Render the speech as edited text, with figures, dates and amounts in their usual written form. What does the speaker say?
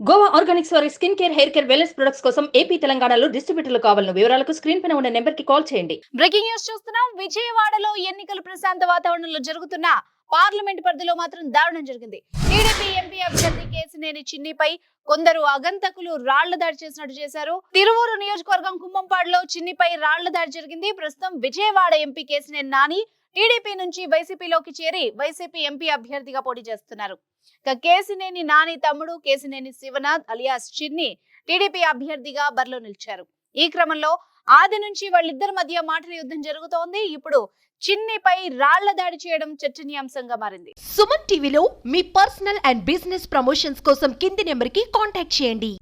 Goa Organics వారి skin care, hair care, wellness products కోసం AP, తెలంగాణలో డిస్ట్రిబ్యూటర్లు కావాలను వివరాలకు స్క్రీన్ పైన ఉన్న నెంబర్ కి కాల్ చేయండి. బ్రేకింగ్ న్యూస్ చూస్తున్నాం. విజయవాడలో ఎన్నికలు ప్రశాంత వాతావరణంలో జరుగుతున్న పార్లమెంట్ పరిధిలో మాత్రం దారుణం జరిగింది. టీడీపీ ఎంపీ అభ్యర్థి కేసినేని చిన్నిపై కొందరు అగంతకులు రాళ్ల దాడి చేసినట్టు చేశారు. తిరువూరు నియోజకవర్గం కుంభంపాడులో చిన్నిపై రాళ్ల దాడి జరిగింది. ప్రస్తుతం విజయవాడ ఎంపీ కేసినేని నాని టీడీపీ నుంచి వైసీపీలోకి చేరి వైసీపీ ఎంపీ అభ్యర్థిగా పోటీ చేస్తున్నారు. కేసినేని నాని తమ్ముడు కేసినేని శివనాథ్ అలియాస్ చిన్ని టీడీపీ అభ్యర్థిగా బరిలో నిలిచారు. ఈ క్రమంలో ఆది నుంచి వాళ్ళిద్దరి మధ్య మాటల యుద్ధం జరుగుతోంది. ఇప్పుడు చిన్నిపై రాళ్ల దాడి చేయడం చర్చనీయాంశంగా మారింది. సుమన్ టీవీలో మీ పర్సనల్ అండ్ బిజినెస్ ప్రమోషన్స్ కోసం కింది నెంబర్ కి కాంటాక్ట్ చేయండి.